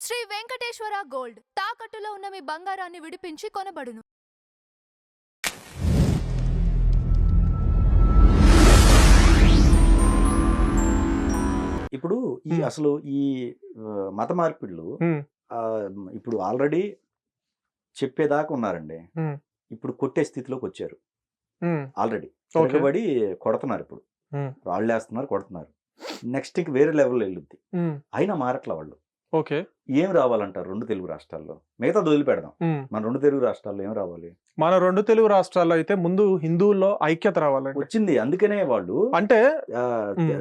Shri Venkateswara gold తాకట్టులో ఉన్న మీ బంగారాన్ని విడిపించి కొనబడును. ఇప్పుడు అసలు ఈ మత మార్పిడులు ఇప్పుడు ఆల్రెడీ చెప్పేదాకా ఉన్నారండి. ఇప్పుడు కొట్టే స్థితిలోకి వచ్చారు. ఆల్రెడీ తిరగబడి కొడుతున్నారు. ఇప్పుడు రాళ్ళేస్తున్నారు, కొడుతున్నారు. నెక్స్ట్ ఇంక వేరే లెవెల్లో వెళ్ళుద్ది. అయినా మారట్ల వాళ్ళు. ఓకే, ఏం రావాలంటారు రెండు తెలుగు రాష్ట్రాల్లో? మిగతా వదిలిపెడదాం, మన రెండు తెలుగు రాష్ట్రాల్లో ఏం రావాలి? మన రెండు తెలుగు రాష్ట్రాల్లో అయితే ముందు హిందువుల్లో ఐక్యత రావాలండి. వచ్చింది, అందుకనే వాళ్ళు అంటే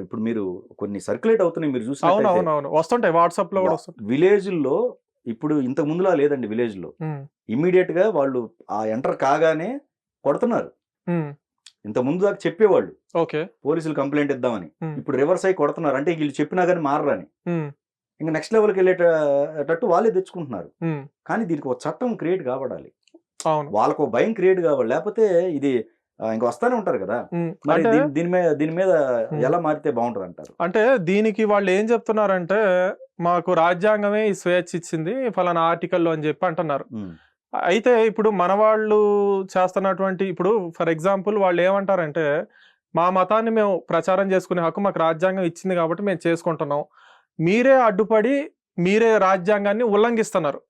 ఇప్పుడు మీరు కొన్ని సర్క్యులేట్ అవుతున్నాయి, మీరు చూసి అవునవునవును వస్తుంటాయి, వాట్సాప్ లో కూడా వస్తుంటాయి. విలేజ్లో ఇప్పుడు ఇంతకు ముందులా లేదండి. విలేజ్ లో ఇమ్మీడియట్ గా వాళ్ళు ఆ ఎంటర్ కాగానే కొడుతున్నారు. ఇంత ముందు దాకా చెప్పేవాళ్ళు పోలీసులు కంప్లైంట్ ఇద్దామని, ఇప్పుడు రివర్స్ అయ్యి కొడుతున్నారు. అంటే వీళ్ళు చెప్పినా కానీ మారని, ఇంకా నెక్స్ట్ లెవెల్కి వెళ్ళేటట్టు వాళ్ళే తెచ్చుకుంటున్నారు. కానీ దీనికి ఒక చట్టం క్రియేట్ కావడాలి, వాళ్ళకు ఒక భయం క్రియేట్ కావాలి. లేకపోతే ఇది ఇంకా వస్తానే ఉంటారు కదా. మరి దీని మీద ఎలా మారితే బాగుంటది అంటారు? అంటే దీనికి వాళ్ళు ఏం చెప్తున్నారంటే, మాకు రాజ్యాంగమే ఈ స్వేచ్ఛ ఇచ్చింది ఫలానా ఆర్టికల్లో అని చెప్పి అంటున్నారు. అయితే ఇప్పుడు మన వాళ్ళు చేస్తున్నటువంటి, ఇప్పుడు ఫర్ ఎగ్జాంపుల్ వాళ్ళు ఏమంటారంటే, మా మతాన్ని మేము ప్రచారం చేసుకునే హక్కు మాకు రాజ్యాంగం ఇచ్చింది కాబట్టి మేము చేసుకుంటున్నాం, మీరే అడ్డుపడి మీరే రాజ్యాంగాన్ని ఉల్లంఘిస్తున్నారు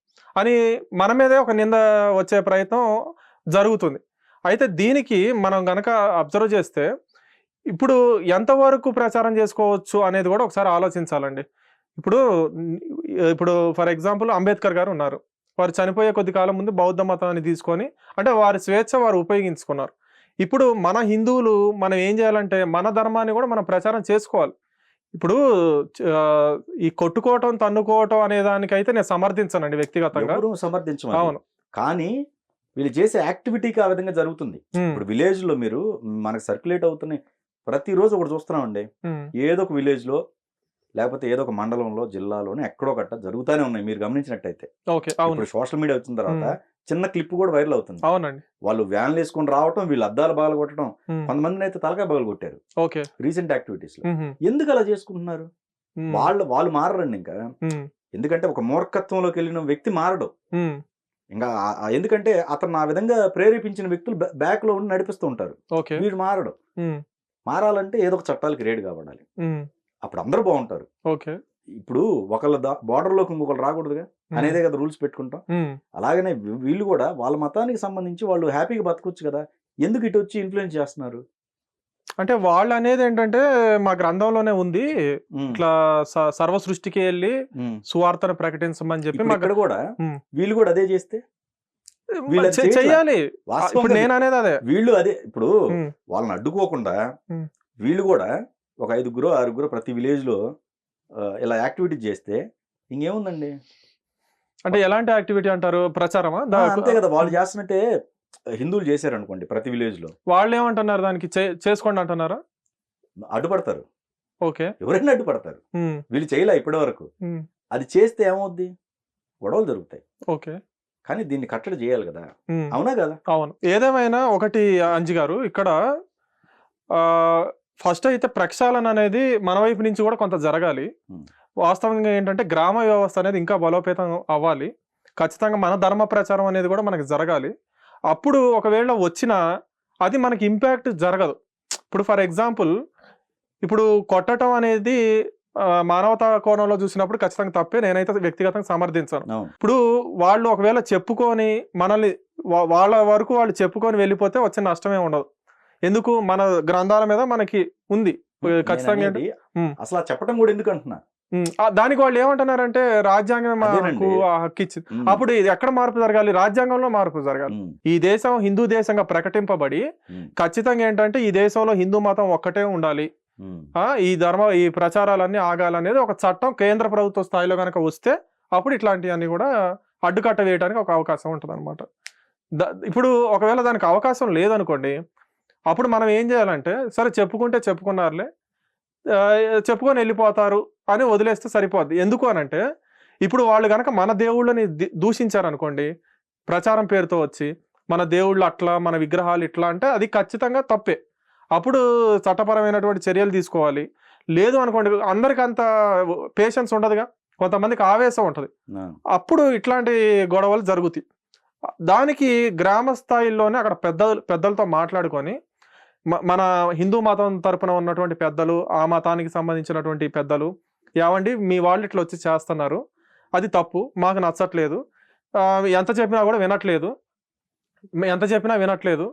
అని మన మీదే ఒక నింద వచ్చే ప్రయత్నం జరుగుతుంది. అయితే దీనికి మనం గనక అబ్జర్వ్ చేస్తే ఇప్పుడు ఎంతవరకు ప్రచారం చేసుకోవచ్చు అనేది కూడా ఒకసారి ఆలోచించాలండి. ఇప్పుడు ఫర్ ఎగ్జాంపుల్ అంబేద్కర్ గారు ఉన్నారు. వారు చనిపోయే కొద్ది కాలం ముందు బౌద్ధ మతాన్ని తీసుకొని, అంటే వారి స్వేచ్ఛ వారు ఉపయోగించుకున్నారు. ఇప్పుడు మన హిందువులు మనం ఏం చేయాలంటే, మన ధర్మాన్ని కూడా మనం ప్రచారం చేసుకోవాలి. ఇప్పుడు ఈ కొట్టుకోవటం తన్నుకోవటం అనే దానికైతే నేను సమర్థించనండి వ్యక్తిగతంగా. అవును, కానీ వీళ్ళు చేసే యాక్టివిటీకి ఆ విధంగా జరుగుతుంది. ఇప్పుడు విలేజ్ లో మీరు మనకు సర్క్యులేట్ అవుతున్నాయి ప్రతిరోజు ఒకటి చూస్తున్నామండి. ఏదో ఒక విలేజ్ లో లేకపోతే ఏదో ఒక మండలంలో, జిల్లాలోనే ఎక్కడో గట్ట జరుగుతూనే ఉన్నాయి. మీరు గమనించినట్టయితే ఇప్పుడు సోషల్ మీడియా వచ్చిన తర్వాత చిన్న క్లిప్ కూడా వైరల్ అవుతుంది. అవునండి, వాళ్ళు వ్యాన్లు వేసుకొని రావటం, వీళ్ళు అద్దాలు బాగా కొట్టడం, కొంతమందిని అయితే తలకాయ పగలు కొట్టారు రీసెంట్ యాక్టివిటీస్ లో. ఎందుకు అలా చేసుకుంటున్నారు? వాళ్ళు మారరండి ఇంకా. ఎందుకంటే ఒక మూర్ఖత్వంలోకి వెళ్ళిన వ్యక్తి మారడు ఇంకా. ఎందుకంటే అతను ఆ విధంగా ప్రేరేపించిన వ్యక్తులు బ్యాక్ లో ఉండి నడిపిస్తూ ఉంటారు. వీడు మారడు. మారాలంటే ఏదో ఒక చట్టాలు క్రియేట్ కావాలి, అప్పుడు అందరూ బాగుంటారు. ఇప్పుడు ఒకళ్ళ బార్డర్ లోకి ఇంకొకరు రాకూడదుగా అనేదే కదా రూల్స్ పెట్టుకుంటాం. అలాగనే వీళ్ళు కూడా వాళ్ళ మతానికి సంబంధించి వాళ్ళు హ్యాపీగా బతకొచ్చు కదా. ఎందుకు ఇటు వచ్చి ఇన్ఫ్లుయెన్స్ చేస్తున్నారు? అంటే వాళ్ళు అనేది ఏంటంటే, మా గ్రంథంలోనే ఉంది ఇట్లా సర్వ సృష్టికి వెళ్ళి సువార్తను ప్రకటించమని చెప్పి. ఇక్కడ కూడా వీళ్ళు కూడా అదే చేస్తే చెయ్యాలి. నేను అనేది అదే, వీళ్ళు అదే. ఇప్పుడు వాళ్ళని అడ్డుకోకుండా వీళ్ళు కూడా ఒక 5గురు 6గురు ప్రతి విలేజ్ లో ఇలా యాక్టివిటీ చేస్తే ఇంకేముందండి. అంటే ఎలాంటి యాక్టివిటీ అంటారు? ప్రచారమా? అంతే కదా. వాళ్ళు చేస్తున్నట్టే హిందువులు చేశారు అనుకోండి ప్రతి విలేజ్ లో. వాళ్ళు ఏమంటున్నారు? దానికి చేసుకోండి అంటున్నారా? అడ్డుపడతారు. ఓకే, ఎవరైనా అడ్డుపడతారు. వీళ్ళు చేయలే ఇప్పటి వరకు. అది చేస్తే ఏమవుద్ది? గొడవలు జరుగుతాయి. ఓకే, కానీ దీన్ని కట్టడి చేయాలి కదా. అవునా కదా? అవును. ఏదేమైనా ఒకటి అంజి గారు, ఇక్కడ ఫస్ట్ అయితే ప్రక్షాళన అనేది మన వైపు నుంచి కూడా కొంత జరగాలి. వాస్తవంగా ఏంటంటే గ్రామ వ్యవస్థ అనేది ఇంకా బలోపేతం అవ్వాలి. ఖచ్చితంగా మన ధర్మ ప్రచారం అనేది కూడా మనకి జరగాలి. అప్పుడు ఒకవేళ వచ్చినా అది మనకి ఇంపాక్ట్ జరగదు. ఇప్పుడు ఫర్ ఎగ్జాంపుల్, ఇప్పుడు కొట్టడం అనేది మానవతా కోణంలో చూసినప్పుడు ఖచ్చితంగా తప్పే, నేనైతే వ్యక్తిగతంగా సమర్థించాను. ఇప్పుడు వాళ్ళు ఒకవేళ చెప్పుకొని మనల్ని వాళ్ళ వరకు వాళ్ళు చెప్పుకొని వెళ్ళిపోతే వచ్చే నష్టమే ఉండదు. ఎందుకు? మన గ్రంథాల మీద మనకి ఉంది ఖచ్చితంగా. అసలు చెప్పడం కూడా ఎందుకు అంటున్నా, దానికి వాళ్ళు ఏమంటున్నారంటే రాజ్యాంగం మాకు హక్కు ఇచ్చింది. అప్పుడు ఇది ఎక్కడ మార్పు జరగాలి? రాజ్యాంగంలో మార్పు జరగాలి. ఈ దేశం హిందూ దేశంగా ప్రకటింపబడి ఖచ్చితంగా ఏంటంటే ఈ దేశంలో హిందూ మతం ఒక్కటే ఉండాలి, ఈ ప్రచారాలన్నీ ఆగాలనేది ఒక చట్టం కేంద్ర ప్రభుత్వ స్థాయిలో కనుక వస్తే అప్పుడు ఇట్లాంటివన్నీ కూడా అడ్డుకట్ట వేయడానికి ఒక అవకాశం ఉంటుంది అనమాట. ఇప్పుడు ఒకవేళ దానికి అవకాశం లేదనుకోండి, అప్పుడు మనం ఏం చేయాలంటే, సరే చెప్పుకుంటే చెప్పుకున్నారులే, చెప్పుకొని వెళ్ళిపోతారు అని వదిలేస్తే సరిపోద్ది. ఎందుకు అనంటే, ఇప్పుడు వాళ్ళు కనుక మన దేవుళ్ళని దూషించారనుకోండి, ప్రచారం పేరుతో వచ్చి మన దేవుళ్ళు అట్లా, మన విగ్రహాలు ఇట్లా అంటే అది ఖచ్చితంగా తప్పే. అప్పుడు చట్టపరమైనటువంటి చర్యలు తీసుకోవాలి. లేదు అనుకోండి, అందరికి అంత పేషెన్స్ ఉండదుగా. కొంతమందికి ఆవేశం ఉంటుంది, ఆ, అప్పుడు ఇట్లాంటి గొడవలు జరుగుతాయి. దానికి గ్రామ స్థాయిలోనే అక్కడ పెద్దలతో మాట్లాడుకొని మన హిందూ మతం తరపున ఉన్నటువంటి పెద్దలు, ఆ మతానికి సంబంధించినటువంటి పెద్దలు, ఏమండి మీ వాళ్ళు ఇట్లా వచ్చి చేస్తున్నారు, అది తప్పు, మాకు నచ్చట్లేదు, ఎంత చెప్పినా కూడా వినట్లేదు, ఎంత చెప్పినా వినట్లేదు,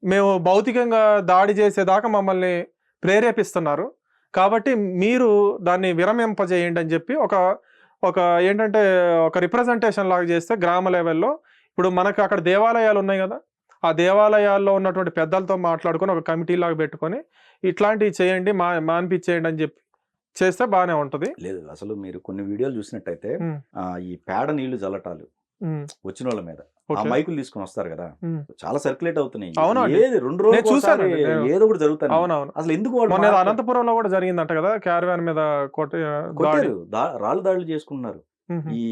మేము భౌతికంగా దాడి చేసేదాకా మమ్మల్ని ప్రేరేపిస్తున్నారు, కాబట్టి మీరు దాన్ని విరమింపజేయండి అని చెప్పి ఒక ఒక ఏంటంటే ఒక రిప్రజెంటేషన్ లాగా చేస్తే గ్రామ లెవెల్లో, ఇప్పుడు మనకు అక్కడ దేవాలయాలు ఉన్నాయి కదా, ఆ దేవాలయాల్లో ఉన్నటువంటి పెద్దలతో మాట్లాడుకొని ఒక కమిటీ లాగా పెట్టుకొని ఇట్లాంటివి చేయండి, మాన్పించేయండి అని చెప్పి చేస్తే బాగానే ఉంటది. లేదు అసలు మీరు కొన్ని వీడియోలు చూసినట్టయితే ఈ పేడ నీళ్లు జల్లటాలు వచ్చిన వాళ్ళ మీద ఆ మైకులు తీసుకుని వస్తారు కదా, చాలా సర్క్యులేట్ అవుతున్నాయి. ఏది 2 రోజులు చూసాను, ఏదో ఒకటి జరుగుతుంది. అవునవును, అసలు ఎందుకు అనంతపురంలో కూడా జరిగిందంట కదా, క్యారవాన్ మీద కొట్టారు, రాళ్ళు దాడులు చేసుకున్నారు, ఈ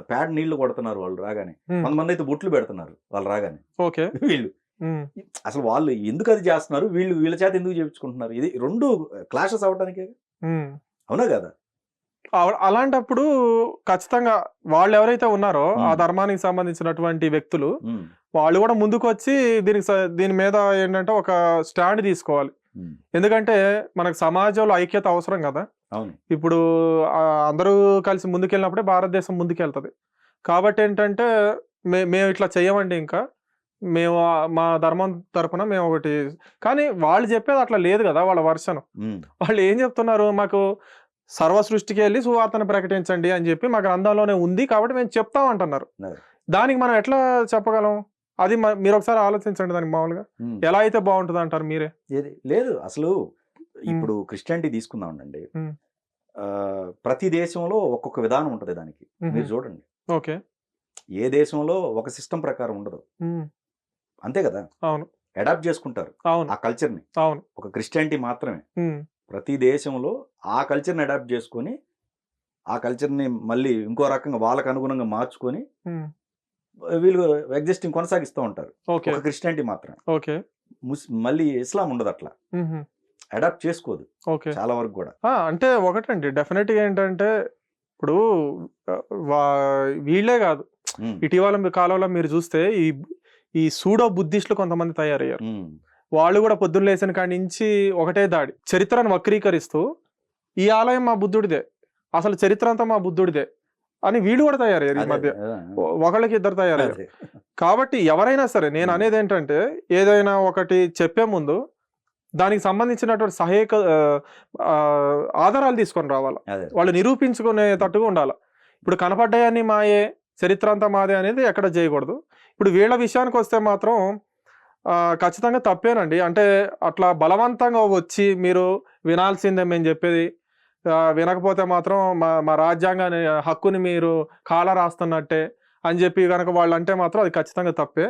పేడ నీళ్లు కొడుతున్నారు వాళ్ళు రాగానే, కొంతమంది అయితే బొట్లు పెడుతున్నారు వాళ్ళు రాగానే. ఓకే, వీళ్ళు అసలు వాళ్ళు ఎందుకు అది చేస్తున్నారు, వీళ్ళ చేత ఎందుకు చేయించుకుంటున్నారు, ఇది 2 క్లాషెస్ అవడానికి, అవునా కదా? అలాంటప్పుడు ఖచ్చితంగా వాళ్ళు ఎవరైతే ఉన్నారో ఆ ధర్మానికి సంబంధించినటువంటి వ్యక్తులు వాళ్ళు కూడా ముందుకు వచ్చి దీని మీద ఏంటంటే ఒక స్టాండ్ తీసుకోవాలి. ఎందుకంటే మనకు సమాజంలో ఐక్యత అవసరం కదా. ఇప్పుడు అందరూ కలిసి ముందుకెళ్ళినప్పుడే భారతదేశం ముందుకెళ్తుంది. కాబట్టి ఏంటంటే మేము ఇట్లా చెయ్యమండి, ఇంకా మేము మా ధర్మం తరపున మేము ఒకటి, కానీ వాళ్ళు చెప్పేది అట్లా లేదు కదా. వాళ్ళ వర్షన్ వాళ్ళు ఏం చెప్తున్నారు, మాకు సర్వ సృష్టికి వెళ్ళి సువార్తను ప్రకటించండి అని చెప్పి మా గ్రంథంలోనే ఉంది కాబట్టి మేము చెప్తాం అంటున్నారు. దానికి మనం ఎట్లా చెప్పగలం? అది మీరు ఒకసారి ఆలోచించండి. దానికి మామూలుగా ఎలా అయితే బాగుంటుంది అంటారు మీరే? లేదు అసలు ఇప్పుడు క్రిస్టియానిటీ తీసుకుందామండి, ప్రతి దేశంలో ఒక్కొక్క విధానం ఉంటది దానికి. మీరు చూడండి, ఓకే, ఏ దేశంలో ఒక సిస్టమ్ ప్రకారం ఉండదు, అంతే కదా. అవును, అడాప్ట్ చేసుకుంటారు ఆ కల్చర్ ని. అవును, ఒక క్రిస్టియానిటీ మాత్రమే ప్రతి దేశంలో ఆ కల్చర్ని అడాప్ట్ చేసుకొని ఆ కల్చర్ని మళ్ళీ ఇంకో రకంగా వాళ్ళకు అనుగుణంగా మార్చుకొని వీళ్ళు ఎగ్జిస్టింగ్ కొనసాగిస్తూ ఉంటారు. ఒక క్రిస్టియానిటీ మాత్రమే. ఓకే, మళ్ళీ ఇస్లాం ఉండదు, అట్లా అడాప్ట్ చేసుకోదు చాలా వరకు కూడా. అంటే ఒకటండి, డెఫినెట్గా ఏంటంటే ఇప్పుడు వీళ్ళే కాదు, ఇటీవల కాలంలో మీరు చూస్తే ఈ సూడో బుద్ధిస్టులు కొంతమంది తయారయ్యారు. వాళ్ళు కూడా పొద్దున్న లేసిన కాడి నుంచి ఒకటే దాడి, చరిత్రను వక్రీకరిస్తూ ఈ ఆలయం మా బుద్ధుడిదే, అసలు చరిత్ర అంతా మా బుద్ధుడిదే అని వీళ్ళు కూడా తయారయ్యారు. ఈ మధ్య ఒకళ్ళకి ఇద్దరు తయారయ్యారు. కాబట్టి ఎవరైనా సరే, నేను అనేది ఏంటంటే ఏదైనా ఒకటి చెప్పే ముందు దానికి సంబంధించినటువంటి సహాయక ఆధారాలు తీసుకొని రావాలి, వాళ్ళు నిరూపించుకునేటట్టుగా ఉండాలి. ఇప్పుడు కనపడ్డాయని మాయే, చరిత్ర అంతా మాదే అనేది ఎక్కడ చేయకూడదు. ఇప్పుడు వీళ్ళ విషయానికి వస్తే మాత్రం ఖచ్చితంగా తప్పేనండి. అంటే అట్లా బలవంతంగా వచ్చి మీరు వినాల్సిందే మేము చెప్పేది, వినకపోతే మాత్రం మా రాజ్యాంగాన్ని హక్కుని మీరు కాల రాస్తున్నట్టే అని చెప్పి కనుక వాళ్ళు అంటే మాత్రం అది ఖచ్చితంగా తప్పే.